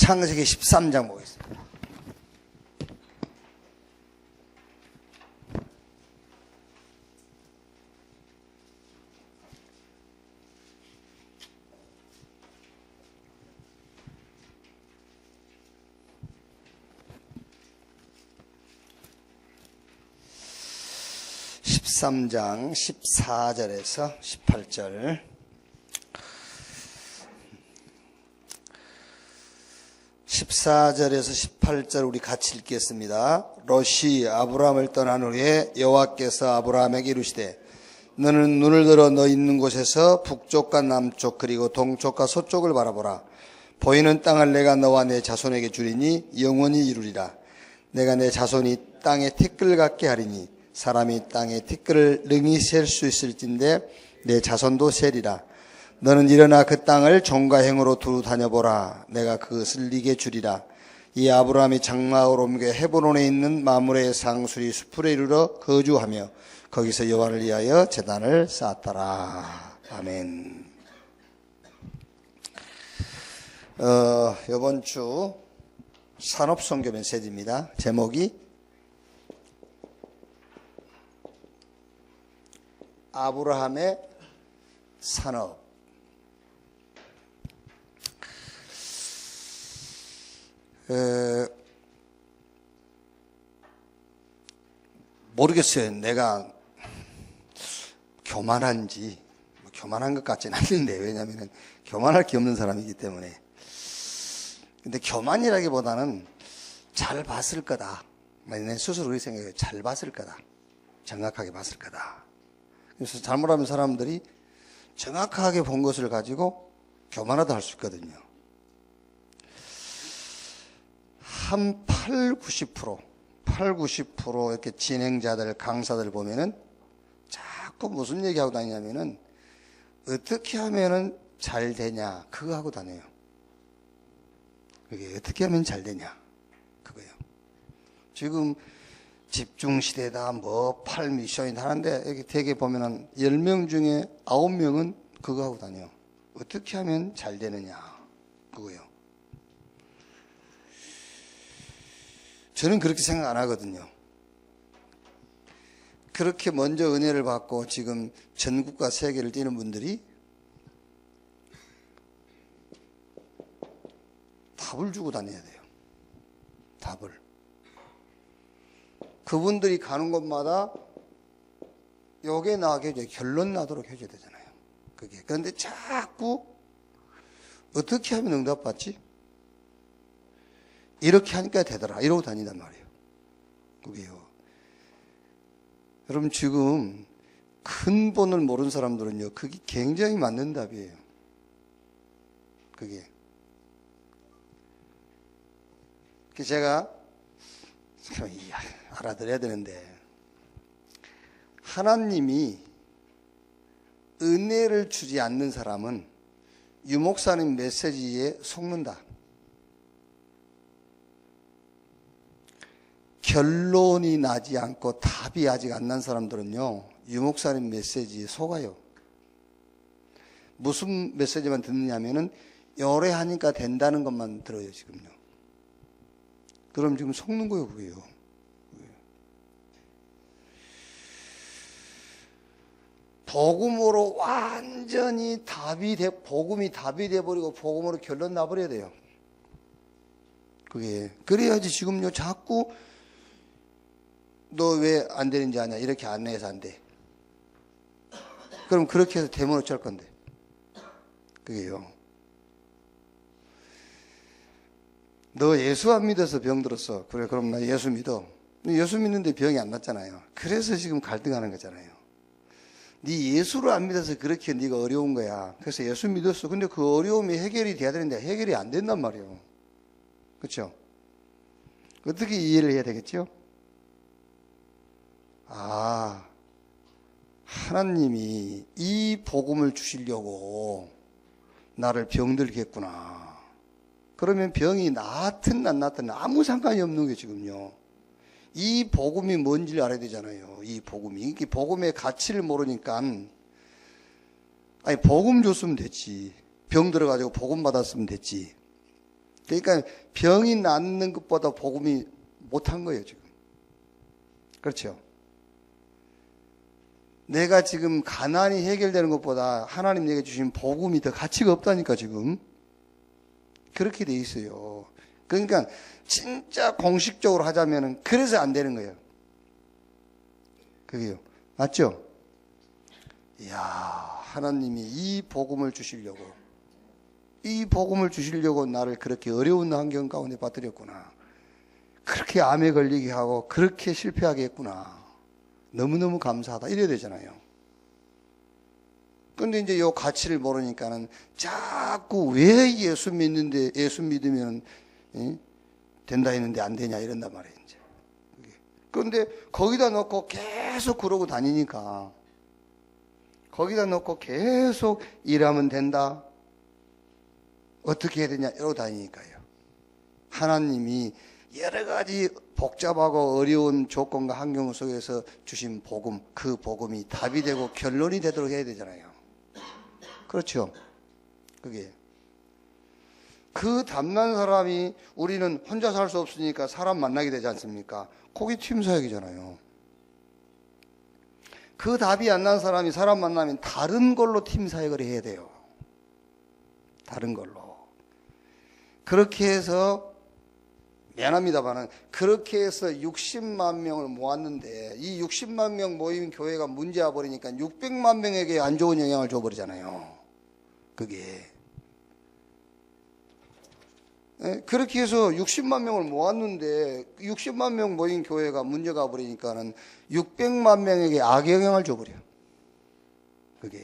창세기 13장 보겠습니다. (13장) 14절에서 18절. 14절에서 18절 우리 같이 읽겠습니다. 롯이 아브라함을 떠난 후에 여호와께서 아브라함에게 이르시되 너는 눈을 들어 너 있는 곳에서 북쪽과 남쪽 그리고 동쪽과 서쪽을 바라보라. 보이는 땅을 내가 너와 내 자손에게 주리니 영원히 이루리라. 내가 내 자손이 땅의 티끌 같게 하리니 사람이 땅의 티끌을 능히 셀 수 있을진데 내 자손도 세리라. 너는 일어나 그 땅을 종과 행으로 두루 다녀보라. 내가 그것을 네게 주리라. 이 아브라함이 장막을 옮겨 헤브론에 있는 마므레의 상수리 숲에 이르러 거주하며 거기서 여호와를 위하여 제단을 쌓았더라. 아멘. 이번 주 산업선교 메시지입니다. 제목이 아브라함의 산업. 모르겠어요. 내가 교만한지, 교만한 것 같지는 않는데, 왜냐하면 교만할 게 없는 사람이기 때문에. 근데 교만이라기보다는 잘 봤을 거다. 내 스스로 그렇게 생각해요. 잘 봤을 거다. 정확하게 봤을 거다. 그래서 잘못하면 사람들이 정확하게 본 것을 가지고 교만하다 할 수 있거든요. 한 80, 90% 이렇게 진행자들, 강사들 보면은 자꾸 무슨 얘기하고 다니냐면은 어떻게 하면은 잘 되냐, 그거 하고 다녀요. 그게 어떻게 하면 잘 되냐, 그거요. 지금 집중시대다, 8미션이다 하는데, 여기 되게 보면은 10명 중에 9명은 그거 하고 다녀요. 어떻게 하면 잘 되느냐, 그거요. 저는 그렇게 생각 안 하거든요. 그렇게 먼저 은혜를 받고 지금 전국과 세계를 뛰는 분들이 답을 주고 다녀야 돼요. 답을. 그분들이 가는 곳마다 요게 나게 해줘야, 결론 나도록 해줘야 되잖아요. 그게. 그런데 자꾸 어떻게 하면 응답받지? 이렇게 하니까 되더라. 이러고 다니단 말이에요. 그게요. 여러분, 지금 근본을 모르는 사람들은요, 그게 굉장히 맞는 답이에요. 그게. 제가 알아들어야 되는데, 하나님이 은혜를 주지 않는 사람은 유목사님 메시지에 속는다. 결론이 나지 않고 답이 아직 안 난 사람들은요, 유목사님 메시지에 속아요. 무슨 메시지만 듣느냐면은 요래하니까 된다는 것만 들어요, 지금요. 그럼 지금 속는 거예요, 그게요. 복음으로 완전히 복음이 답이 돼버리고 복음으로 결론 나버려야 돼요. 그게. 그래야지 지금요, 자꾸 너 왜 안 되는지 아냐, 이렇게 안내해서 안 돼. 그럼 그렇게 해서 되면 어쩔 건데. 그게요. 너 예수 안 믿어서 병 들었어. 그래, 그럼 나 예수 믿어. 예수 믿는데 병이 안 났잖아요. 그래서 지금 갈등하는 거잖아요. 네 예수를 안 믿어서 그렇게 네가 어려운 거야. 그래서 예수 믿었어. 근데 그 어려움이 해결이 돼야 되는데 해결이 안 된단 말이에요. 그렇죠? 어떻게 이해를 해야 되겠죠? 하나님이 이 복음을 주시려고 나를 병들게 했구나. 그러면 병이 낫든 안 낫든 아무 상관이 없는 게 지금요. 이 복음이 뭔지를 알아야 되잖아요. 이 복음이. 이 복음의 가치를 모르니까, 아니, 복음 줬으면 됐지. 병 들어가지고 복음 받았으면 됐지. 그러니까 병이 낫는 것보다 복음이 못한 거예요, 지금. 그렇죠? 내가 지금 가난이 해결되는 것보다 하나님 내게 주신 복음이 더 가치가 없다니까, 지금. 그렇게 돼 있어요. 그러니까 진짜 공식적으로 하자면은 그래서 안 되는 거예요. 그게요. 맞죠? 이야, 하나님이 이 복음을 주시려고 나를 그렇게 어려운 환경 가운데 빠뜨렸구나. 그렇게 암에 걸리게 하고 그렇게 실패하게 했구나. 너무너무 감사하다. 이래야 되잖아요. 근데 이제 요 가치를 모르니까는 자꾸 왜 예수 믿으면 된다 했는데 안 되냐 이런단 말이에요, 이제. 그런데 거기다 놓고 계속 그러고 다니니까, 거기다 놓고 계속 일하면 된다. 어떻게 해야 되냐 이러고 다니니까요. 하나님이 여러 가지 복잡하고 어려운 조건과 환경 속에서 주신 복음, 그 복음이 답이 되고 결론이 되도록 해야 되잖아요. 그렇죠? 그게. 그 답난 사람이, 우리는 혼자 살 수 없으니까 사람 만나게 되지 않습니까? 거기 팀 사역이잖아요. 그 답이 안 난 사람이 사람 만나면 다른 걸로 팀 사역을 해야 돼요. 다른 걸로. 그렇게 해서, 미안합니다만은, 그렇게 해서 60만 명을 모았는데, 이 60만 명 모인 교회가 문제와 버리니까 600만 명에게 안 좋은 영향을 줘버리잖아요. 그게. 그렇게 해서 60만 명을 모았는데 60만 명 모인 교회가 문제가 버리니까는 600만 명에게 악의 영향을 줘버려. 그게.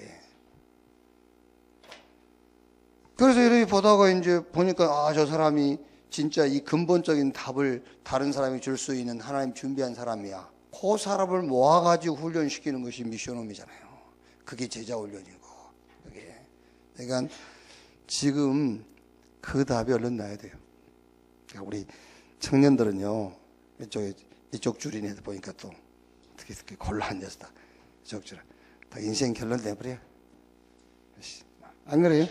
그래서 이렇게 보다가 이제 보니까, 저 사람이 진짜 이 근본적인 답을 다른 사람이 줄 수 있는 하나님 준비한 사람이야. 그 사람을 모아가지고 훈련시키는 것이 미션홈이잖아요. 그게 제자 훈련이고. 그게. 그러니까 지금 그 답이 얼른 나야 돼요. 그러니까 우리 청년들은요, 이쪽 줄이네 보니까 또 어떻게 골라 앉아서 다 이쪽 줄, 다 인생 결론 내버려. 안 그래요?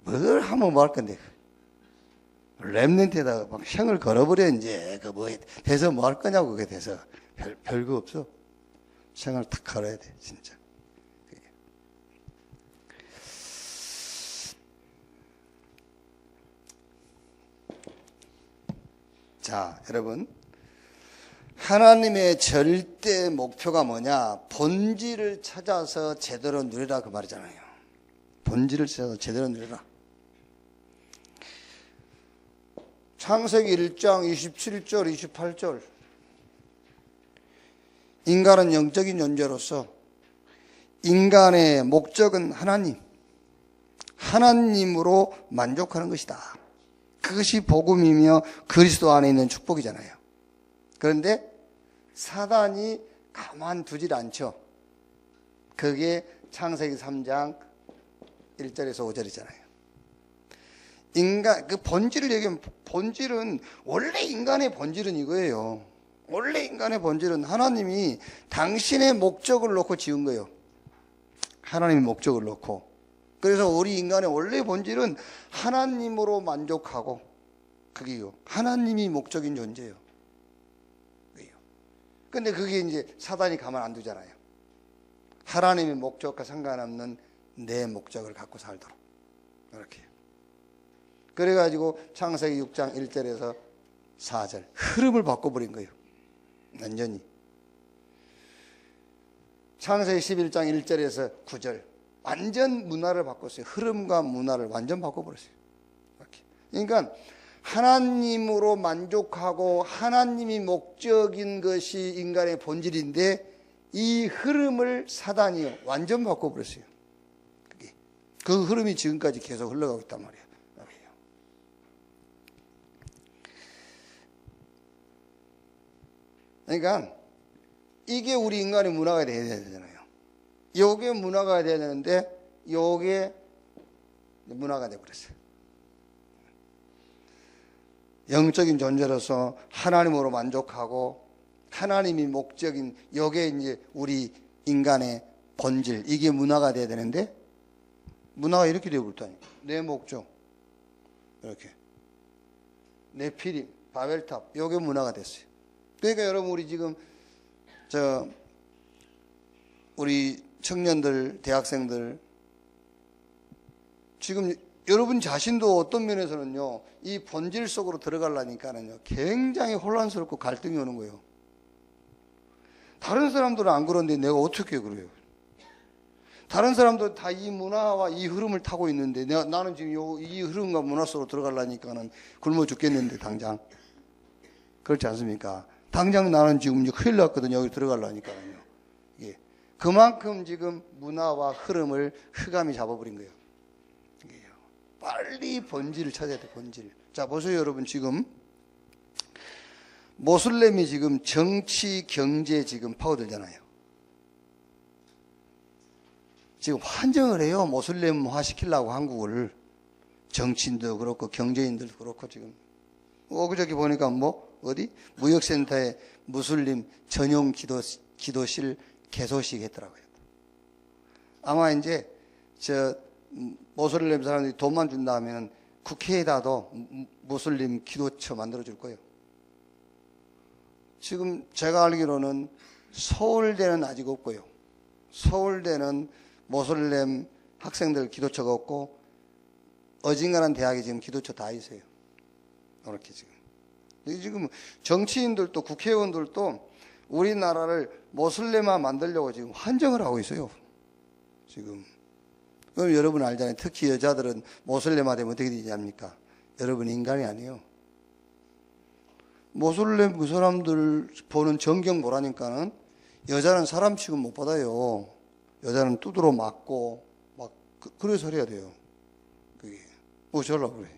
뭘 하면 뭐 할 건데. 랩런트에다가 막 형을 걸어버려, 이제. 돼서 뭐 할 거냐고, 그게 돼서. 별거 없어. 형을 탁 걸어야 돼, 진짜. 자, 여러분. 하나님의 절대 목표가 뭐냐? 본질을 찾아서 제대로 누리라, 그 말이잖아요. 본질을 찾아서 제대로 누리라. 창세기 1장 27절, 28절. 인간은 영적인 존재로서 인간의 목적은 하나님으로 만족하는 것이다. 그것이 복음이며 그리스도 안에 있는 축복이잖아요. 그런데 사단이 가만두질 않죠. 그게 창세기 3장 1절에서 5절이잖아요. 그 본질을 얘기하면, 원래 인간의 본질은 이거예요. 원래 인간의 본질은 하나님이 당신의 목적을 놓고 지은 거예요. 하나님의 목적을 놓고. 그래서 우리 인간의 원래 본질은 하나님으로 만족하고, 그게요. 하나님이 목적인 존재예요. 근데 그게 이제 사단이 가만 안 두잖아요. 하나님의 목적과 상관없는 내 목적을 갖고 살도록. 이렇게. 그래가지고 창세기 6장 1절에서 4절. 흐름을 바꿔버린 거예요. 완전히. 창세기 11장 1절에서 9절. 완전 문화를 바꿨어요. 흐름과 문화를 완전 바꿔버렸어요. 이렇게. 그러니까 하나님으로 만족하고 하나님이 목적인 것이 인간의 본질인데 이 흐름을 사단이 완전 바꿔버렸어요. 그 흐름이 지금까지 계속 흘러가고 있단 말이에요. 그러니까 이게 우리 인간의 문화가 돼야 되잖아요. 요게 문화가 돼야 되는데 요게 문화가 돼버렸어요. 영적인 존재로서 하나님으로 만족하고 하나님이 목적인 요게 이제 우리 인간의 본질, 이게 문화가 돼야 되는데 문화가 이렇게 되어버렸다니까. 내 목적 이렇게 네피림, 바벨탑, 요게 문화가 됐어요. 그러니까 여러분, 우리 지금 우리 청년들, 대학생들, 지금 여러분 자신도 어떤 면에서는요, 이 본질 속으로 들어가려니까는요, 굉장히 혼란스럽고 갈등이 오는 거예요. 다른 사람들은 안 그런데 내가 어떻게 그래요? 다른 사람들은 다 이 문화와 이 흐름을 타고 있는데 나는 지금 이 흐름과 문화 속으로 들어가려니까는 굶어 죽겠는데, 당장. 그렇지 않습니까? 당장 나는 지금 큰일 났거든요. 여기 들어가려니까는요. 예. 그만큼 지금 문화와 흐름을 흑암이 잡아버린 거예요. 빨리 본질을 찾아야 돼, 본질. 자, 보세요, 여러분. 지금 모슬렘이 지금 정치, 경제 지금 파고들잖아요. 지금 환정을 해요. 모슬렘화 시키려고 한국을. 정치인도 그렇고 경제인들도 그렇고 지금. 그저께 보니까 어디? 무역센터에 무슬림 전용 기도실 개소식 했더라고요. 아마 이제 모슬렘 사람들이 돈만 준다 하면 국회에다도 무슬림 기도처 만들어줄 거예요. 지금 제가 알기로는 서울대는 아직 없고요. 서울대는 모슬렘 학생들 기도처가 없고, 어진간한 대학이 지금 기도처 다 있어요. 이렇게 지금 정치인들도 국회의원들도 우리나라를 모슬렘화 만들려고 지금 환정을 하고 있어요. 지금. 그럼 여러분 알잖아요. 특히 여자들은 모슬렘화 되면 어떻게 되지 않습니까? 여러분 인간이 아니에요. 모슬렘 그 사람들 보는 전경 보라니까는 여자는 사람 취급 못 받아요. 여자는 두드러 맞고 막 그래서 해야 돼요. 그게 어쩌려고 그래.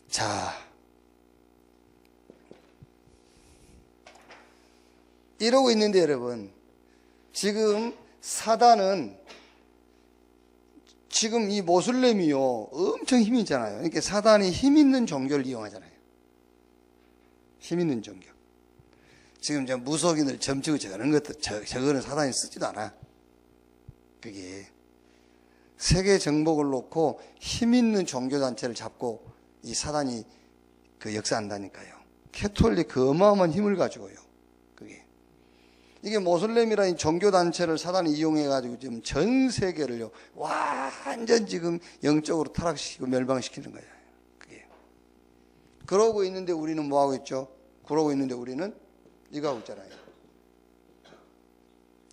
자, 이러고 있는데 여러분, 지금 사단은 지금 이 모슬렘이요 엄청 힘이 있잖아요. 그러니까 사단이 힘 있는 종교를 이용하잖아요. 힘 있는 종교. 지금 저 무속인을 점치고 저런 것들, 저거는 사단이 쓰지도 않아. 그게 세계 정복을 놓고 힘 있는 종교단체를 잡고 이 사단이 그 역사한다니까요. 캐톨릭 그 어마어마한 힘을 가지고요. 그게. 이게 모슬렘이라는 종교단체를 사단이 이용해가지고 지금 전 세계를요, 완전 지금 영적으로 타락시키고 멸망시키는 거예요. 그게. 그러고 있는데 우리는 뭐 하고 있죠? 그러고 있는데 우리는 이거 하고 있잖아요.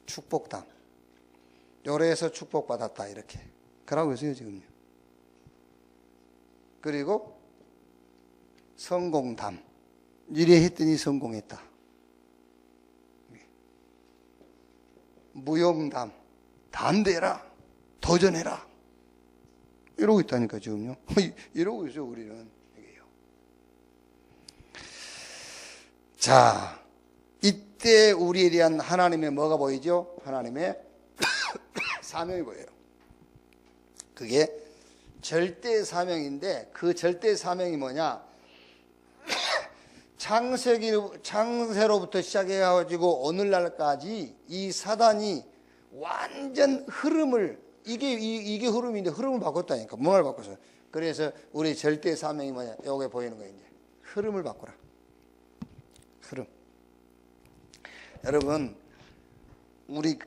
축복담. 요래서 축복받았다, 이렇게. 그러고 있어요, 지금요. 그리고 성공담. 이래 했더니 성공했다. 무용담. 담대라. 도전해라. 이러고 있다니까, 지금요. 이러고 있어요, 우리는. 이게요. 자, 이때 우리에 대한 하나님의 뭐가 보이죠? 하나님의 사명이 보여요. 그게 절대 사명인데, 그 절대 사명이 뭐냐? 창세로부터 시작해가지고 오늘날까지 이 사단이 완전 흐름을, 이게 흐름인데 흐름을 바꿨다니까. 문화를 바꿨어요. 그래서 우리 절대 사명이 뭐냐? 요게 보이는 거예요, 이제. 흐름을 바꾸라. 흐름. 여러분, 우리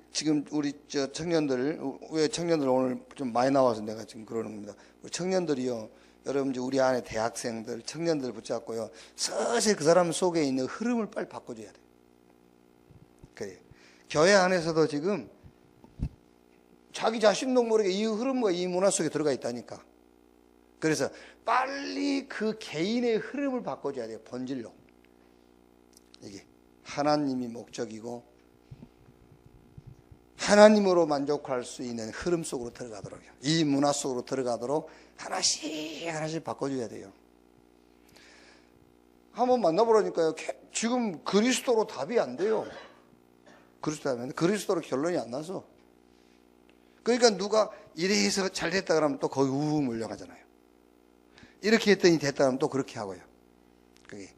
청년들, 왜 청년들 오늘 좀 많이 나와서 내가 지금 그러는 겁니다. 우리 청년들이요, 여러분 우리 안에 대학생들, 청년들 붙잡고요, 사실 그 사람 속에 있는 흐름을 빨리 바꿔줘야 돼. 그래. 교회 안에서도 지금 자기 자신도 모르게 이 흐름과 이 문화 속에 들어가 있다니까. 그래서 빨리 그 개인의 흐름을 바꿔줘야 돼요, 본질로. 이게 하나님이 목적이고 하나님으로 만족할 수 있는 흐름 속으로 들어가도록요. 이 문화 속으로 들어가도록 하나씩 바꿔줘야 돼요. 한번 만나보라니까요. 지금 그리스도로 답이 안 돼요. 그리스도로 결론이 안 나서. 그러니까 누가 이래 해서 잘 됐다 그러면 또 거기 우웅 몰려가잖아요. 이렇게 했더니 됐다 그러면 또 그렇게 하고요. 그게.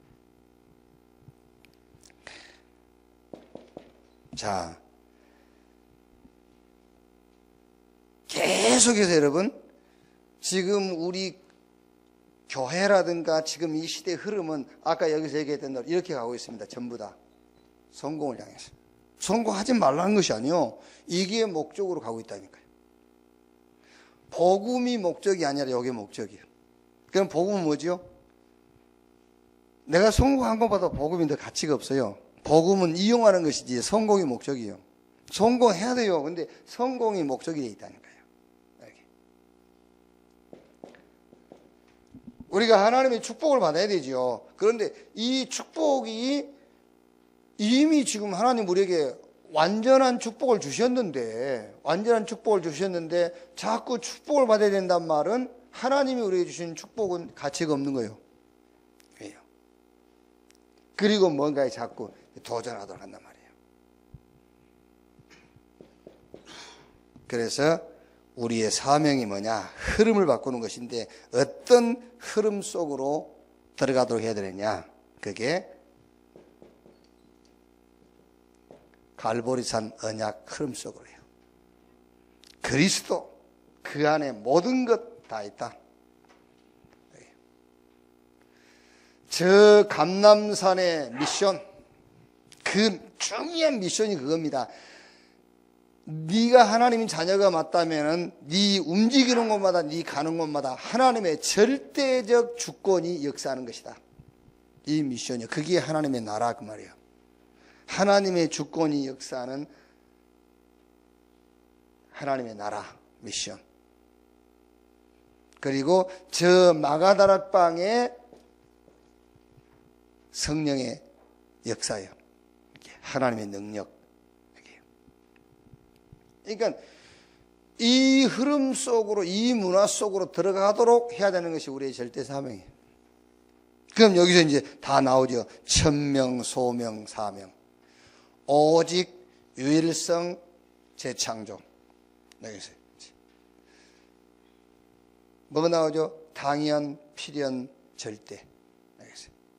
자, 계속해서 여러분, 지금 우리 교회라든가 지금 이 시대의 흐름은 아까 여기서 얘기했던 대로 이렇게 가고 있습니다. 전부 다 성공을 향해서. 성공하지 말라는 것이 아니요, 이게 목적으로 가고 있다니까요. 복음이 목적이 아니라 이게 목적이에요. 그럼 복음은 뭐죠? 내가 성공한 것보다 복음이 더 가치가 없어요. 복음은 이용하는 것이지 성공이 목적이에요. 성공해야 돼요. 근데 성공이 목적이 되어 있다니까요. 이렇게. 우리가 하나님의 축복을 받아야 되죠. 그런데 이 축복이 이미 지금 하나님 우리에게 완전한 축복을 주셨는데 자꾸 축복을 받아야 된다는 말은 하나님이 우리에게 주신 축복은 가치가 없는 거예요. 왜요? 그리고 뭔가에 자꾸 도전하도록 한단 말이에요. 그래서 우리의 사명이 뭐냐? 흐름을 바꾸는 것인데 어떤 흐름 속으로 들어가도록 해야 되느냐? 그게 갈보리산 언약 흐름 속으로 해요. 그리스도, 그 안에 모든 것 다 있다. 저 감람산의 미션, 그 중요한 미션이 그겁니다. 네가 하나님의 자녀가 맞다면은 네 움직이는 곳마다, 네 가는 곳마다 하나님의 절대적 주권이 역사하는 것이다. 이 미션이요. 그게 하나님의 나라 그 말이에요. 하나님의 주권이 역사하는 하나님의 나라 미션. 그리고 저 마가다락방의 성령의 역사예요. 하나님의 능력. 그러니까 이 흐름 속으로, 이 문화 속으로 들어가도록 해야 되는 것이 우리의 절대 사명이에요. 그럼 여기서 이제 다 나오죠. 천명, 소명, 사명. 오직, 유일성, 재창조. 여기서 뭐가 나오죠? 당연, 필연, 절대.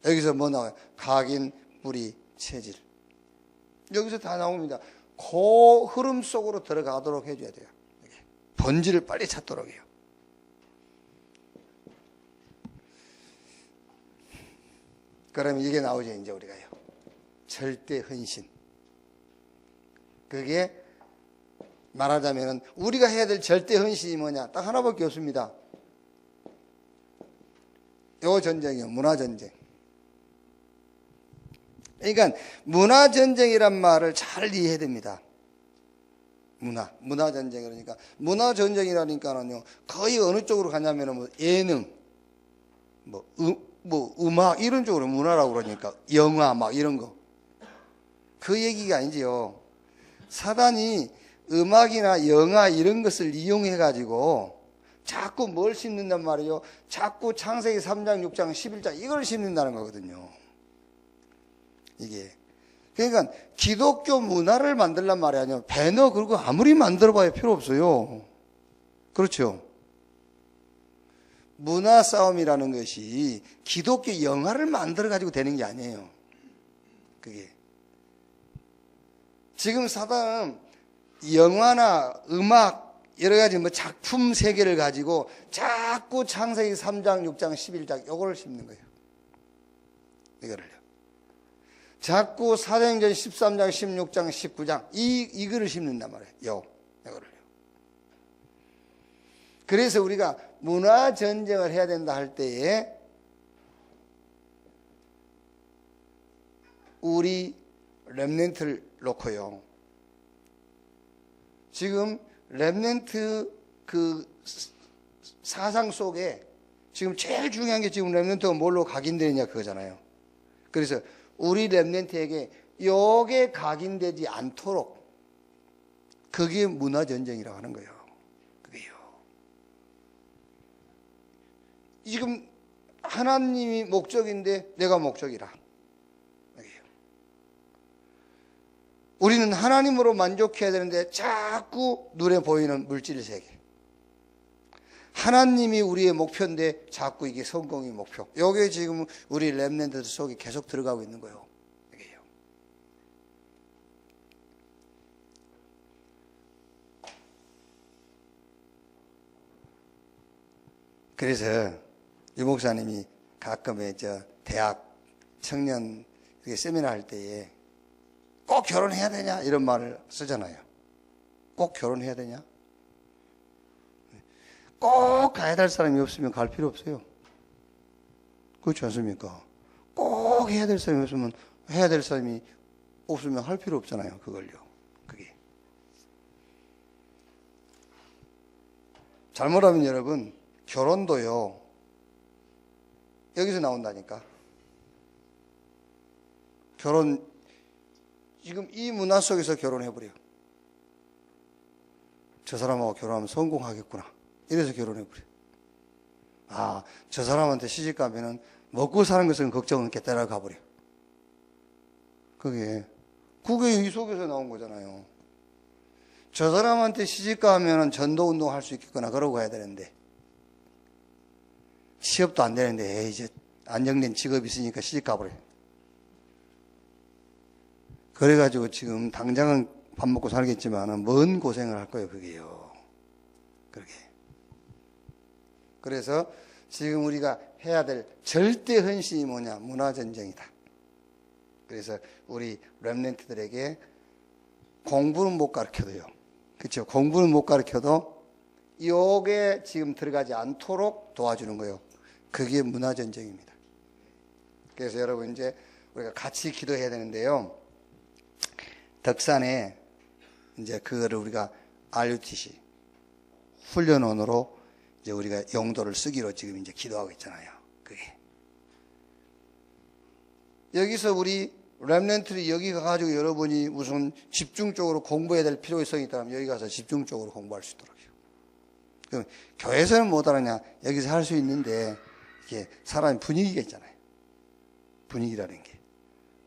여기서 뭐 나와요? 각인, 무리, 체질. 여기서 다 나옵니다. 그 흐름 속으로 들어가도록 해줘야 돼요. 본질을 빨리 찾도록 해요. 그러면 이게 나오죠, 이제 우리가요. 절대 헌신. 그게 말하자면 우리가 해야 될 절대 헌신이 뭐냐? 딱 하나밖에 없습니다. 요 전쟁이요, 문화전쟁. 그러니까 문화전쟁이란 말을 잘 이해해야 됩니다. 문화전쟁. 그러니까 문화전쟁이라니까는요, 거의 어느 쪽으로 가냐면은 뭐 예능, 뭐 음악 이런 쪽으로 문화라고 그러니까 영화 막 이런 거. 그 얘기가 아니지요. 사단이 음악이나 영화 이런 것을 이용해 가지고 자꾸 뭘 심는단 말이에요. 자꾸 창세기 3장, 6장, 11장 이걸 심는다는 거거든요. 이게. 그러니까 기독교 문화를 만들란 말이 아니에요. 배너 그리고 아무리 만들어봐야 필요 없어요. 그렇죠. 문화 싸움이라는 것이 기독교 영화를 만들어가지고 되는 게 아니에요. 그게. 지금 사단은 영화나 음악 여러 가지 뭐 작품 세계를 가지고 자꾸 창세기 3장, 6장, 11장 요거를 심는 거예요. 이거를요. 자꾸 사도행전 13장, 16장, 19장 이거를 심는단 말이에요. 이거를요. 그래서 우리가 문화 전쟁을 해야 된다 할 때에 우리 렘넌트를 놓고요. 지금 렘넌트 그 사상 속에 지금 제일 중요한 게 지금 렘넌트가 뭘로 각인되느냐 그거잖아요. 그래서 우리 렘넌트에게 요게 각인되지 않도록 그게 문화전쟁이라고 하는 거예요. 그게요. 지금 하나님이 목적인데 내가 목적이라. 그게요. 우리는 하나님으로 만족해야 되는데 자꾸 눈에 보이는 물질 세계. 하나님이 우리의 목표인데 자꾸 이게 성공이 목표. 이게 지금 우리 렘넌트들 속에 계속 들어가고 있는 거예요. 이게요. 그래서 유 목사님이 가끔의 대학 청년 세미나 할 때에 꼭 결혼해야 되냐 이런 말을 쓰잖아요. 꼭 결혼해야 되냐? 꼭 가야 될 사람이 없으면 갈 필요 없어요. 그렇지 않습니까? 꼭 해야 될 사람이 없으면 해야 될 사람이 없으면 할 필요 없잖아요. 그걸요. 그게 잘못하면 여러분 결혼도요 여기서 나온다니까. 결혼 지금 이 문화 속에서 결혼해버려. 저 사람하고 결혼하면 성공하겠구나. 이래서 결혼해버려. 아, 저 사람한테 시집가면은 먹고 사는 것은 걱정 없겠다라고 가버려. 그게 이 속에서 나온 거잖아요. 저 사람한테 시집가면은 전도운동 할 수 있겠구나. 그러고 가야 되는데. 취업도 안 되는데, 이제 안정된 직업이 있으니까 시집가버려. 그래가지고 지금 당장은 밥 먹고 살겠지만은 뭔 고생을 할 거예요, 그게요. 그러게. 그래서 지금 우리가 해야 될 절대 헌신이 뭐냐? 문화전쟁이다. 그래서 우리 렘넌트들에게 공부는 못 가르쳐도요. 그렇죠? 공부는 못 가르쳐도 요게 지금 들어가지 않도록 도와주는 거예요. 그게 문화전쟁입니다. 그래서 여러분 이제 우리가 같이 기도해야 되는데요. 덕산에 이제 그거를 우리가 RUTC 훈련원으로 이제 우리가 용도를 쓰기로 지금 이제 기도하고 있잖아요. 그게 여기서 우리 렘넌트들이 여기 가가지고 여러분이 무슨 집중적으로 공부해야 될 필요성이 있다면 여기 가서 집중적으로 공부할 수 있도록요. 그럼 교회에서는 못하느냐? 여기서 할 수 있는데 이게 사람 분위기가 있잖아요. 분위기라는 게.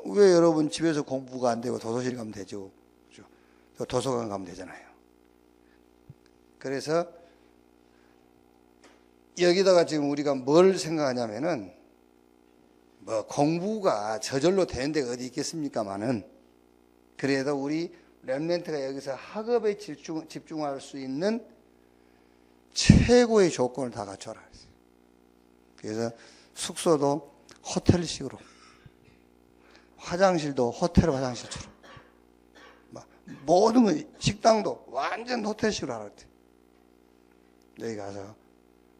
왜 여러분 집에서 공부가 안 되고 도서실 가면 되죠? 그렇죠? 도서관 가면 되잖아요. 그래서 여기다가 지금 우리가 뭘 생각하냐면은 뭐 공부가 저절로 되는 데가 어디 있겠습니까만은 그래도 우리 렘넌트가 여기서 학업에 집중할 수 있는 최고의 조건을 다 갖춰라. 그래서 숙소도 호텔식으로, 화장실도 호텔 화장실처럼, 모든 거, 식당도 완전 호텔식으로 하라 그랬대. 여기 가서.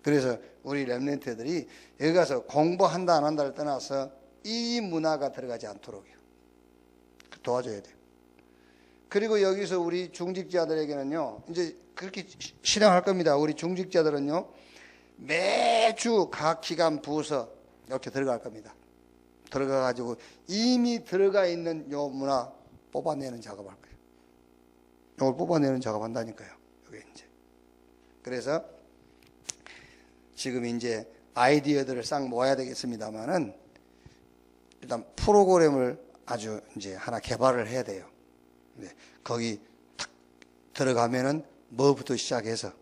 그래서 우리 렘넌트들이 여기 가서 공부한다 안 한다를 떠나서 이 문화가 들어가지 않도록요. 도와줘야 돼요. 그리고 여기서 우리 중직자들에게는요, 이제 그렇게 실행할 겁니다. 우리 중직자들은요, 매주 각 기관 부서 이렇게 들어갈 겁니다. 들어가가지고 이미 들어가 있는 요 문화 뽑아내는 작업할 거예요. 이걸 뽑아내는 작업한다니까요. 여기 이제. 그래서 지금 이제 아이디어들을 싹 모아야 되겠습니다만은 일단 프로그램을 아주 이제 하나 개발을 해야 돼요. 거기 탁 들어가면은 뭐부터 시작해서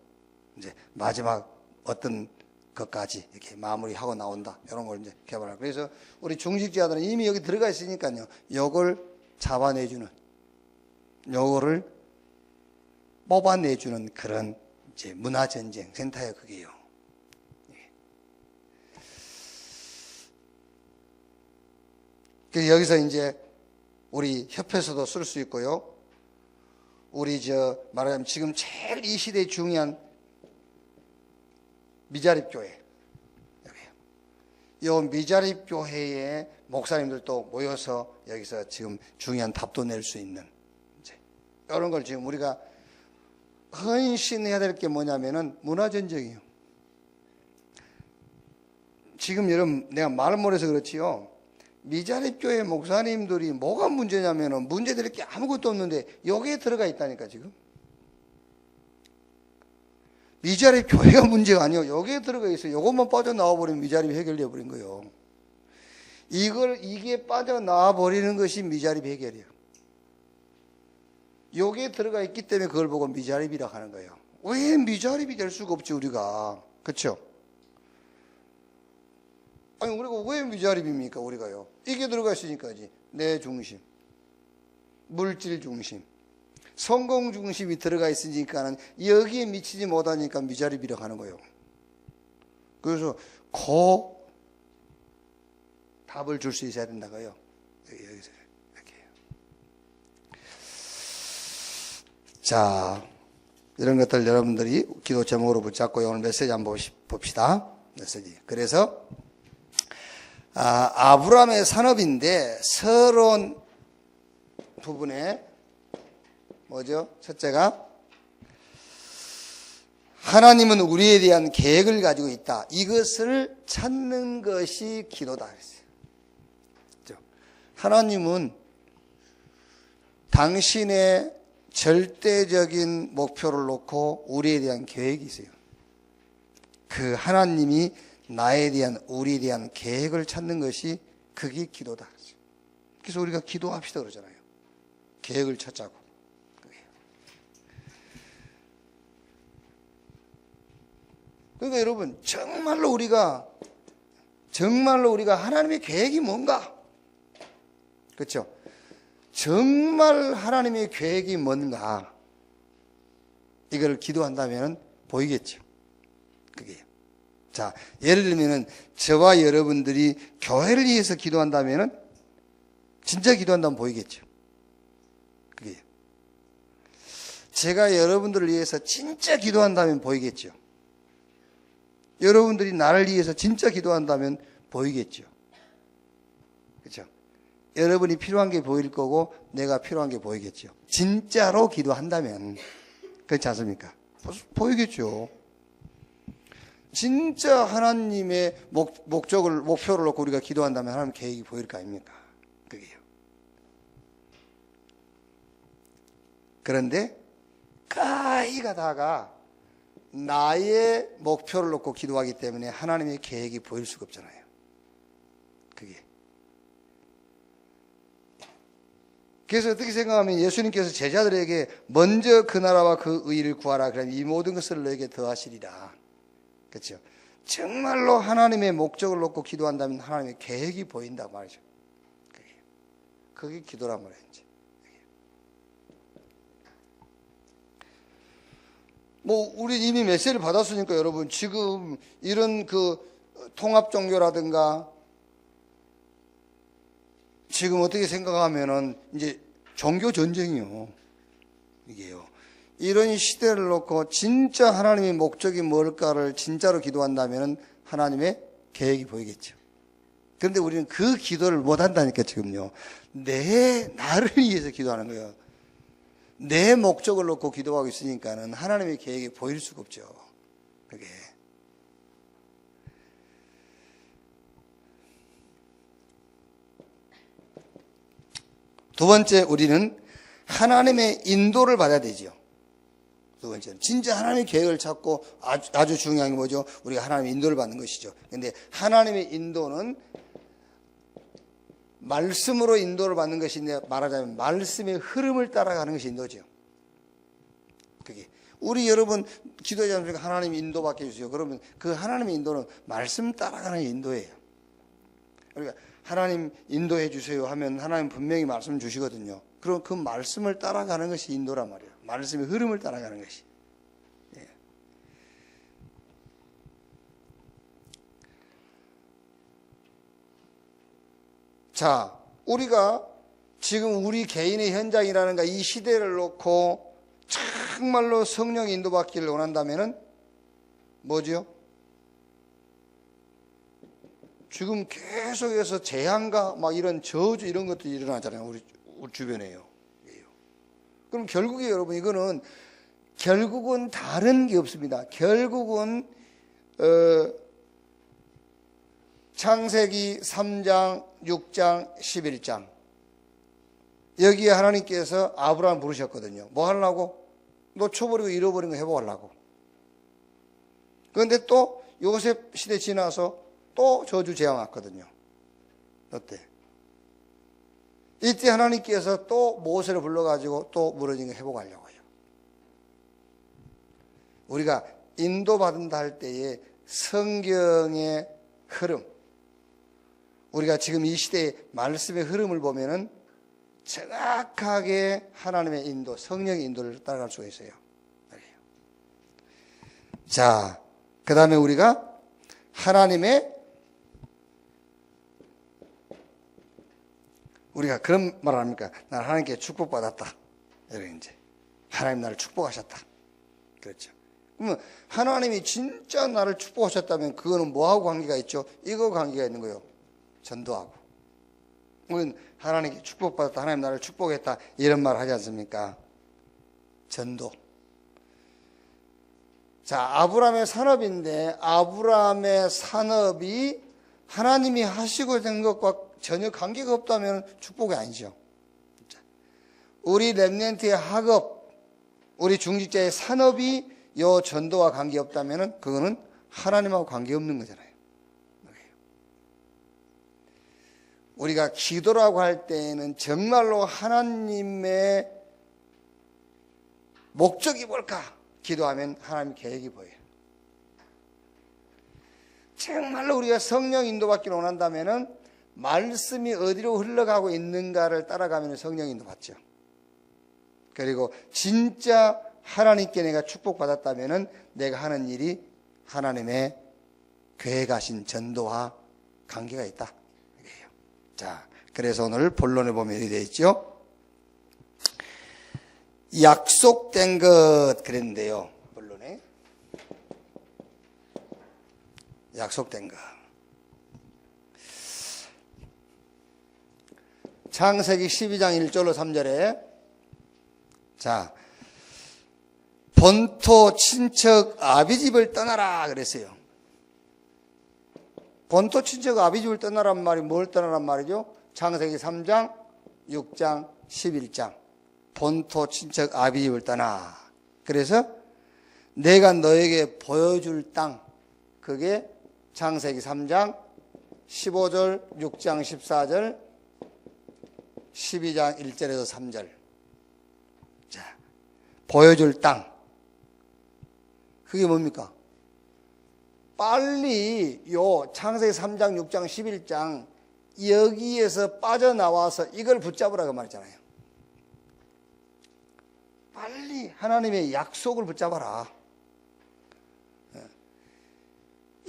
이제 마지막 어떤 것까지 이렇게 마무리하고 나온다. 이런 걸 이제 개발하고. 그래서 우리 중직자들은 이미 여기 들어가 있으니까요. 요걸 잡아내주는, 요거를 뽑아내주는 그런 이제 문화전쟁 센터예요, 그게요. 그래서 여기서 이제 우리 협회에서도 쓸 수 있고요. 우리 말하자면 지금 제일 이 시대에 중요한 미자립교회. 이 미자립교회에 목사님들도 모여서 여기서 지금 중요한 답도 낼 수 있는 이제 이런 걸 지금 우리가 헌신해야 될 게 뭐냐면은 문화전쟁이에요. 지금 여러분 내가 말을 못해서 그렇지요. 미자립교회 목사님들이 뭐가 문제냐면은 문제될 게 아무것도 없는데 여기에 들어가 있다니까 지금. 미자립 교회가 문제가 아니에요. 여기에 들어가 있어요. 이것만 빠져나와 버리면 미자립이 해결되어 버린 거예요. 이게 빠져나와 버리는 것이 미자립 해결이에요. 여기에 들어가 있기 때문에 그걸 보고 미자립이라 하는 거예요. 왜 미자립이 될 수가 없지 우리가. 그렇죠? 아니 우리가 왜 미자립입니까 우리가요? 이게 들어가 있으니까지. 내 중심, 물질 중심, 성공 중심이 들어가 있으니까는 여기에 미치지 못하니까 미자립이라고 하는 거예요. 그래서 답을 줄 수 있어야 된다고요. 여기서 이렇게. 자, 이런 것들 여러분들이 기도 제목으로 붙잡고 오늘 메시지 한번 봅시다. 메시지. 그래서 아브라함의 산업인데 서론 부분에 뭐죠? 첫째가 하나님은 우리에 대한 계획을 가지고 있다. 이것을 찾는 것이 기도다. 하나님은 당신의 절대적인 목표를 놓고 우리에 대한 계획이 있어요. 그 하나님이 나에 대한, 우리에 대한 계획을 찾는 것이 그게 기도다. 그래서 우리가 기도합시다 그러잖아요. 계획을 찾자고. 그러니까 여러분, 정말로 우리가 하나님의 계획이 뭔가? 그렇죠? 정말 하나님의 계획이 뭔가? 이걸 기도한다면 보이겠죠. 그게. 자, 예를 들면은 저와 여러분들이 교회를 위해서 기도한다면은 진짜 기도한다면 보이겠죠. 그게. 제가 여러분들을 위해서 진짜 기도한다면 보이겠죠. 여러분들이 나를 위해서 진짜 기도한다면 보이겠죠. 그렇죠? 여러분이 필요한 게 보일 거고 내가 필요한 게 보이겠죠. 진짜로 기도한다면 그렇지 않습니까? 보이겠죠. 진짜 하나님의 목표를 놓고 우리가 기도한다면 하나님 계획이 보일 거 아닙니까? 그게요. 그런데 가히 가다가 나의 목표를 놓고 기도하기 때문에 하나님의 계획이 보일 수가 없잖아요. 그게. 그래서 어떻게 생각하면 예수님께서 제자들에게 먼저 그 나라와 그 의를 구하라. 그러면 이 모든 것을 너에게 더하시리라. 그렇죠? 정말로 하나님의 목적을 놓고 기도한다면 하나님의 계획이 보인다 말이죠. 그게 기도란 말이에요. 우리 이미 메시지를 받았으니까 여러분, 지금 이런 통합 종교라든가, 지금 어떻게 생각하면은, 이제 종교 전쟁이요. 이게요. 이런 시대를 놓고 진짜 하나님의 목적이 뭘까를 진짜로 기도한다면은 하나님의 계획이 보이겠죠. 그런데 우리는 그 기도를 못 한다니까, 지금요. 나를 위해서 기도하는 거예요. 내 목적을 놓고 기도하고 있으니까는 하나님의 계획이 보일 수가 없죠. 그게. 두 번째, 우리는 하나님의 인도를 받아야 되죠. 두 번째는 진짜 하나님의 계획을 찾고 아주 중요한 게 뭐죠? 우리가 하나님의 인도를 받는 것이죠. 그런데 하나님의 인도는 말씀으로 인도를 받는 것인데, 말하자면 말씀의 흐름을 따라가는 것이 인도죠. 그게. 우리 여러분 기도하지 않습니까? 하나님 인도 받게 해주세요. 그러면 그 하나님의 인도는 말씀 따라가는 인도예요. 그러니까 하나님 인도해 주세요 하면 하나님 분명히 말씀 주시거든요. 그럼 그 말씀을 따라가는 것이 인도란 말이에요. 말씀의 흐름을 따라가는 것이. 예. 자, 우리가 지금 우리 개인의 현장이라는가 이 시대를 놓고 정말로 성령의 인도받기를 원한다면은 뭐죠? 지금 계속해서 재앙과 막 이런 저주 이런 것들이 일어나잖아요. 우리 주변에요. 그럼 결국에 여러분 이거는 결국은 다른 게 없습니다. 결국은 창세기 3장, 6장, 11장 여기에 하나님께서 아브라함 부르셨거든요. 뭐 하려고? 놓쳐버리고 잃어버린 거 회복하려고. 그런데 또 요셉 시대 지나서 또 저주 재앙 왔거든요. 어때? 이때 하나님께서 또 모세를 불러가지고 또 무너진 거 회복하려고 해요. 우리가 인도받는다 할 때에 성경의 흐름, 우리가 지금 이 시대의 말씀의 흐름을 보면은 정확하게 하나님의 인도, 성령의 인도를 따라갈 수가 있어요. 자, 그 다음에 우리가 하나님의, 우리가 그런 말 합니까? 나는 하나님께 축복받았다. 이렇게 이제 하나님 나를 축복하셨다. 그렇죠. 그러면 하나님이 진짜 나를 축복하셨다면 그거는 뭐하고 관계가 있죠? 이거 관계가 있는 거예요. 전도하고. 우리는 하나님께 축복받았다. 하나님 나를 축복했다. 이런 말 하지 않습니까? 전도. 자, 아브라함의 산업인데 아브라함의 산업이 하나님이 하시고 된 것과 전혀 관계가 없다면 축복이 아니죠. 우리 렘넌트의 학업, 우리 중직자의 산업이 요 전도와 관계없다면 그거는 하나님하고 관계없는 거잖아요. 우리가 기도라고 할 때에는 정말로 하나님의 목적이 뭘까? 기도하면 하나님 계획이 보여요. 정말로 우리가 성령 인도받기를 원한다면 말씀이 어디로 흘러가고 있는가를 따라가면 성령 인도 받죠. 그리고 진짜 하나님께 내가 축복받았다면 내가 하는 일이 하나님의 계획하신 전도와 관계가 있다. 자, 그래서 오늘 본론에 보면 이렇게 되어 있죠. 약속된 것 그랬는데요. 본론에 약속된 것. 창세기 12장 1절로 3절에 자, 본토 친척 아비집을 떠나라 그랬어요. 본토 친척 아비집을 떠나란 말이 뭘 떠나란 말이죠? 창세기 3장, 6장, 11장. 본토 친척 아비집을 떠나. 그래서 내가 너에게 보여줄 땅, 그게 창세기 3장, 15절, 6장 14절, 12장 1절에서 3절. 자, 보여줄 땅. 그게 뭡니까? 빨리 요 창세기 3장, 6장, 11장 여기에서 빠져나와서 이걸 붙잡으라고 말했잖아요. 빨리 하나님의 약속을 붙잡아라.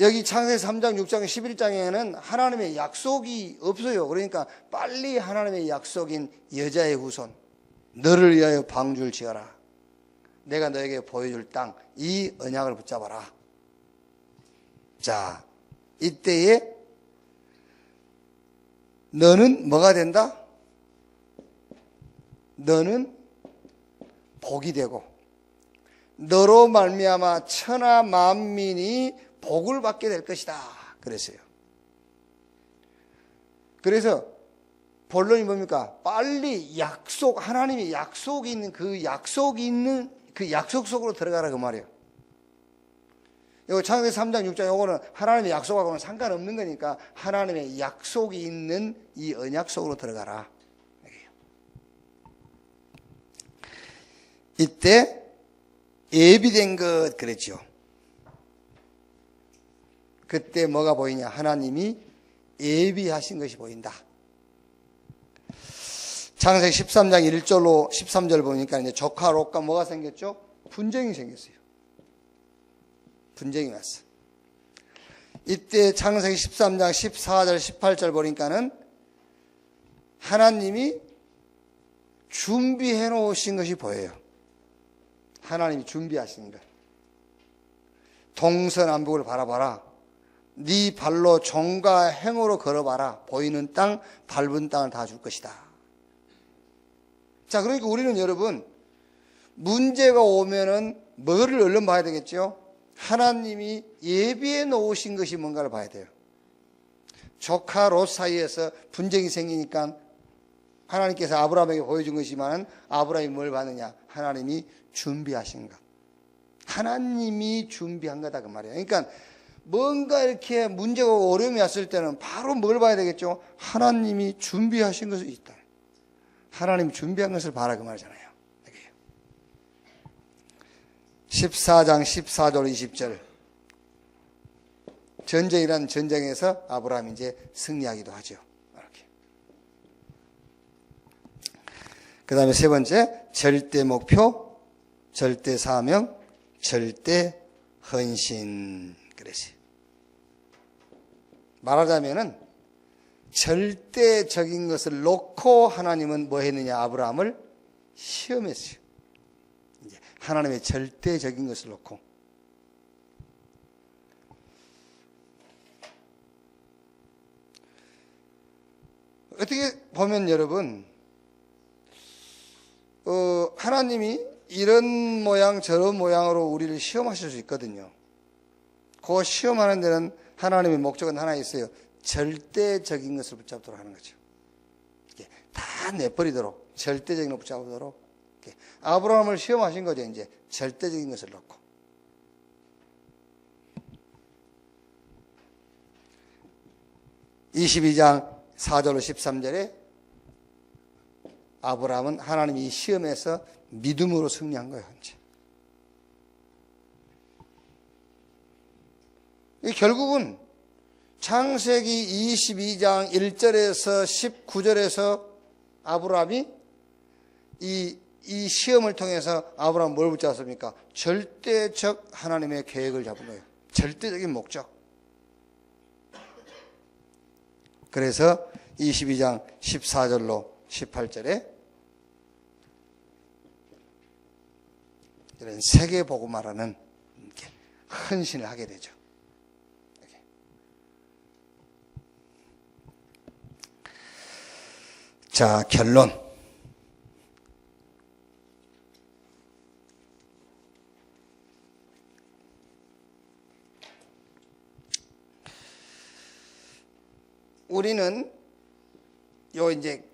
여기 창세기 3장, 6장, 11장에는 하나님의 약속이 없어요. 그러니까 빨리 하나님의 약속인 여자의 후손, 너를 위하여 방주를 지어라. 내가 너에게 보여줄 땅, 이 언약을 붙잡아라. 자, 이때에 너는 뭐가 된다? 너는 복이 되고 너로 말미암아 천하 만민이 복을 받게 될 것이다. 그랬어요. 그래서 본론이 뭡니까? 빨리 약속, 하나님의 약속이 있는 그 약속 속으로 들어가라 그 말이에요. 이거 창세기 3장 6장 요거는 하나님의 약속하고는 상관없는 거니까 하나님의 약속이 있는 이 언약 속으로 들어가라. 이때 예비된 것 그랬죠. 그때 뭐가 보이냐? 하나님이 예비하신 것이 보인다. 창세기 13장 1절로 13절 보니까 이제 조카 롯과 뭐가 생겼죠? 분쟁이 생겼어요. 분쟁이 왔어. 이때 창세기 13장 14절 18절 보니까는 하나님이 준비해 놓으신 것이 보여요. 하나님이 준비하신 것. 동서남북을 바라봐라. 네 발로 종과 행으로 걸어봐라. 보이는 땅, 밟은 땅을 다 줄 것이다. 자, 그러니까 우리는 여러분 문제가 오면은 뭐를 얼른 봐야 되겠죠? 하나님이 예비해 놓으신 것이 뭔가를 봐야 돼요. 조카 롯 사이에서 분쟁이 생기니까 하나님께서 아브라함에게 보여준 것이지만 아브라함이 뭘 받느냐? 하나님이 준비하신 것. 하나님이 준비한 거다 그 말이에요. 그러니까 뭔가 이렇게 문제가 어려움이 왔을 때는 바로 뭘 봐야 되겠죠? 하나님이 준비하신 것이 있다. 하나님이 준비한 것을 봐라 그 말이잖아요. 14장 14절 20절 전쟁이라는 전쟁에서 아브라함이 이제 승리하기도 하죠. 이렇게. 그 다음에 세 번째 절대 목표, 절대 사명, 절대 헌신 그랬어요. 말하자면은 절대적인 것을 놓고 하나님은 뭐 했느냐? 아브라함을 시험했어요. 이제 하나님의 절대적인 것을 놓고. 어떻게 보면 여러분, 하나님이 이런 모양 저런 모양으로 우리를 시험하실 수 있거든요. 그 시험하는 데는 하나님의 목적은 하나 있어요. 절대적인 것을 붙잡도록 하는 거죠. 다 내버리도록, 절대적인 것을 붙잡도록. 아브라함을 시험하신 거죠. 이제 절대적인 것을 놓고. (22장) 4절로 13절에 아브라함은 하나님이 시험에서 믿음으로 승리한 거예요. 결국은 창세기 22장 1절에서 19절에서 아브라함이 이 시험을 통해서 아브라함은 뭘 붙잡았습니까? 절대적 하나님의 계획을 잡은 거예요. 절대적인 목적. 그래서 22장 14절로 18절에 이런 세계복음화라는 헌신을 하게 되죠. 자, 결론. 우리는 이제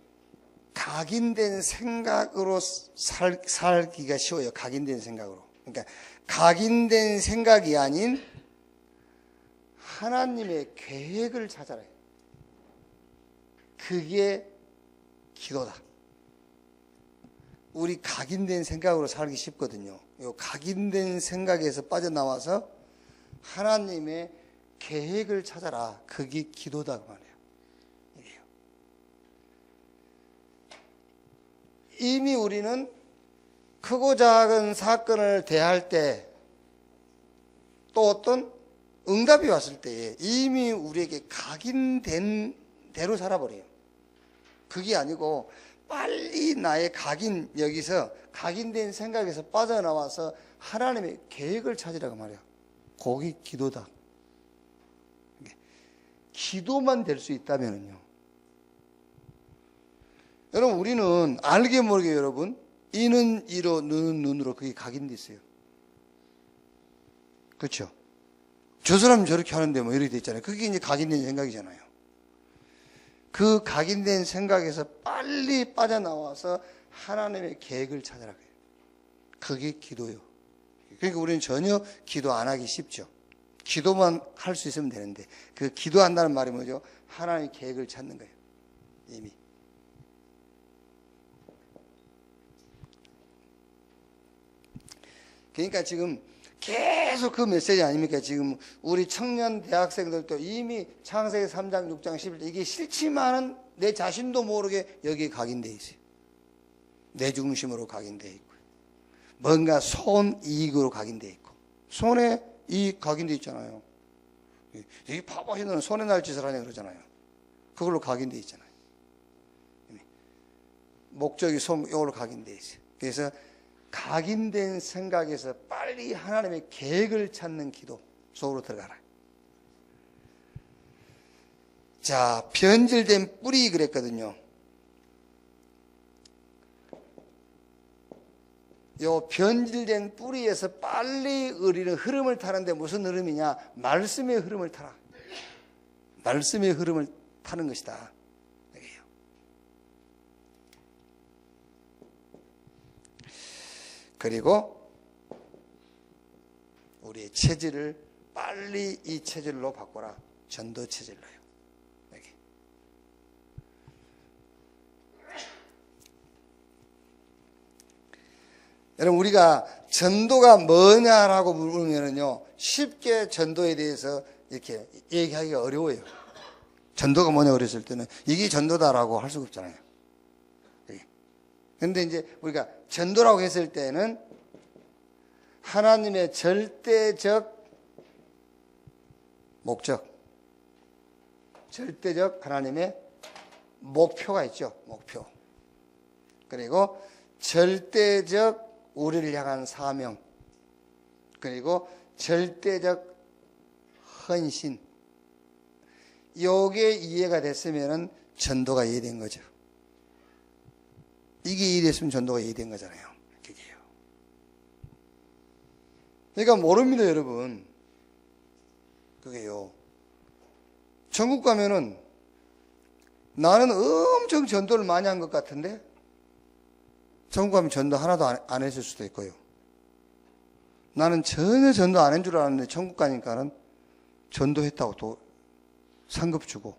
각인된 생각으로 살기가 쉬워요. 각인된 생각으로. 그러니까 각인된 생각이 아닌 하나님의 계획을 찾아라. 그게 기도다. 우리 각인된 생각으로 살기 쉽거든요. 이 각인된 생각에서 빠져나와서 하나님의 계획을 찾아라. 그게 기도다 그 말이에요. 이게요. 이미 우리는 크고 작은 사건을 대할 때 또 어떤 응답이 왔을 때에 이미 우리에게 각인된 대로 살아버려요. 그게 아니고 빨리 나의 여기서 각인된 생각에서 빠져나와서 하나님의 계획을 찾으라고 말이야. 그게 기도다. 기도만 될 수 있다면요. 여러분, 우리는 알게 모르게 여러분, 이는 이로, 눈은 눈으로 그게 각인돼 있어요. 그렇죠? 저 사람은 저렇게 하는데 뭐 이렇게 돼 있잖아요. 그게 이제 각인된 생각이잖아요. 그 각인된 생각에서 빨리 빠져나와서 하나님의 계획을 찾아라. 그게 기도요. 그러니까 우리는 전혀 기도 안 하기 쉽죠. 기도만 할 수 있으면 되는데 그 기도한다는 말이 뭐죠? 하나님의 계획을 찾는 거예요. 이미. 그러니까 지금 계속 그 메시지 아닙니까? 지금 우리 청년 대학생들도 이미 창세기 3장, 6장, 11장 이게 싫지만은 내 자신도 모르게 여기에 각인되어 있어요. 내 중심으로 각인되어 있고 뭔가 손이익으로 각인되어 있고 손에 이익 각인되어 있잖아요. 이 바보신 놈은 손에 날 짓을 하냐 그러잖아요. 그걸로 각인되어 있잖아요. 목적이 이걸로 각인되어 있어요. 그래서 각인된 생각에서 빨리 하나님의 계획을 찾는 기도 속으로 들어가라. 자, 변질된 뿌리 그랬거든요. 요 변질된 뿌리에서 빨리 우리는 흐름을 타는데 무슨 흐름이냐? 말씀의 흐름을 타라. 말씀의 흐름을 타는 것이다. 여기요. 그리고 우리의 체질을 빨리 이 체질로 바꿔라. 전도 체질로요. 여기. 여러분, 우리가 전도가 뭐냐라고 물으면요, 쉽게 전도에 대해서 이렇게 얘기하기가 어려워요. 전도가 뭐냐 그랬을 때는 이게 전도다라고 할 수가 없잖아요. 그런데 이제 우리가 전도라고 했을 때는 하나님의 절대적 목적, 절대적 하나님의 목표가 있죠. 목표. 그리고 절대적 우리를 향한 사명. 그리고 절대적 헌신. 요게 이해가 됐으면은 전도가 이해된 거죠. 이게 이해됐으면 전도가 이해된 거잖아요. 그게요. 그러니까 모릅니다, 여러분. 그게요. 천국 가면은 나는 엄청 전도를 많이 한 것 같은데 천국 가면 전도 하나도 안 했을 수도 있고요. 나는 전혀 전도 안 한 줄 알았는데 천국 가니까는 전도했다고 또 상급 주고.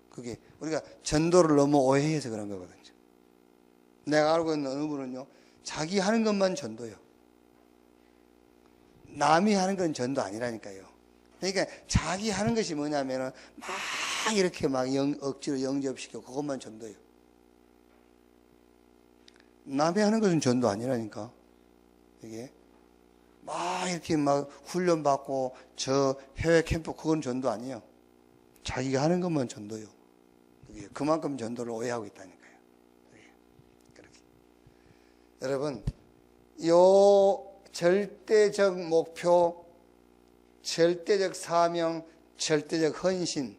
그게 우리가 전도를 너무 오해해서 그런 거거든요. 내가 알고 있는 어느 분은요, 자기 하는 것만 전도요. 남이 하는 건 전도 아니라니까요. 그러니까 자기 하는 것이 뭐냐면은 막 이렇게 막 억지로 영접시켜 그것만 전도요. 남이 하는 것은 전도 아니라니까. 이게 막 이렇게 막 훈련 받고 저 해외 캠프 그건 전도 아니에요. 자기가 하는 것만 전도요. 그게 그만큼 전도를 오해하고 있다니까요. 그렇게. 여러분, 요 절대적 목표, 절대적 사명, 절대적 헌신,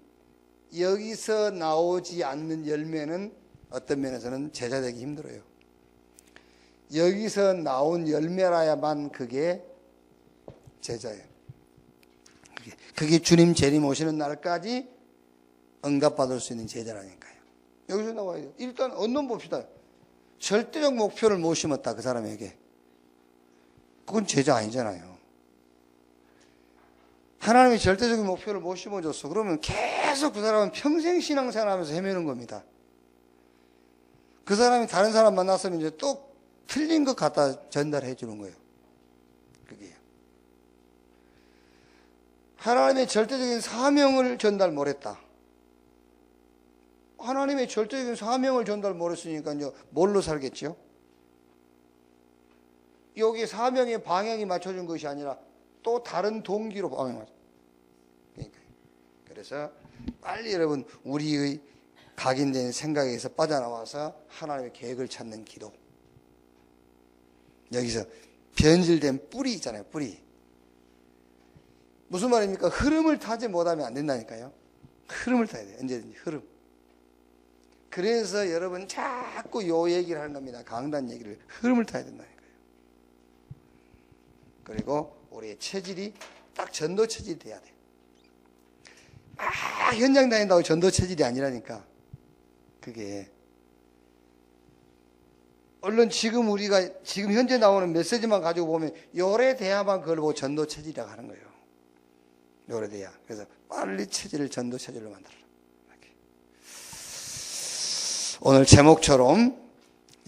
여기서 나오지 않는 열매는 어떤 면에서는 제자되기 힘들어요. 여기서 나온 열매라야만 그게 제자예요. 그게 주님 재림 오시는 날까지 응답받을 수 있는 제자라니까요. 여기서 나와야 돼요. 일단 언론 봅시다. 절대적 목표를 못 심었다, 그 사람에게. 그건 제자 아니잖아요. 하나님이 절대적인 목표를 못 심어줬어. 그러면 계속 그 사람은 평생 신앙생활 하면서 헤매는 겁니다. 그 사람이 다른 사람 만났으면 이제 또 틀린 것 갖다 전달해 주는 거예요. 그게요. 하나님의 절대적인 사명을 전달 못했다. 하나님의 절대적인 사명을 전달 못했으니까 이제 뭘로 살겠죠? 여기 사명의 방향이 맞춰준 것이 아니라 또 다른 동기로 방향 맞춰. 그러니까 그래서 빨리 여러분 우리의 각인된 생각에서 빠져나와서 하나님의 계획을 찾는 기도. 여기서 변질된 뿌리 있잖아요. 뿌리. 무슨 말입니까? 흐름을 타지 못하면 안 된다니까요. 흐름을 타야 돼요. 언제든지 흐름. 그래서 여러분 자꾸 요 얘기를 하는 겁니다. 강단 얘기를. 흐름을 타야 된다니까요. 그리고 우리의 체질이 딱 전도 체질이 돼야 돼. 현장 다닌다고 전도 체질이 아니라니까. 그게. 얼른 지금 우리가 지금 현재 나오는 메시지만 가지고 보면 요래돼야만 그걸 보고 전도 체질이라고 하는 거예요. 요래돼야. 그래서 빨리 체질을 전도 체질로 만들어라. 이렇게. 오늘 제목처럼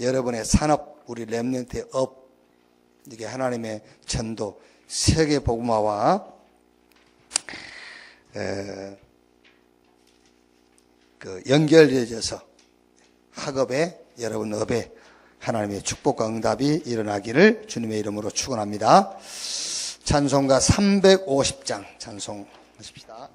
여러분의 산업, 우리 렘넌트의 업, 이게 하나님의 전도, 세계 복음화와 그 연결되어져서 학업에 여러분 업에 하나님의 축복과 응답이 일어나기를 주님의 이름으로 축원합니다. 찬송가 350장 찬송하십시다.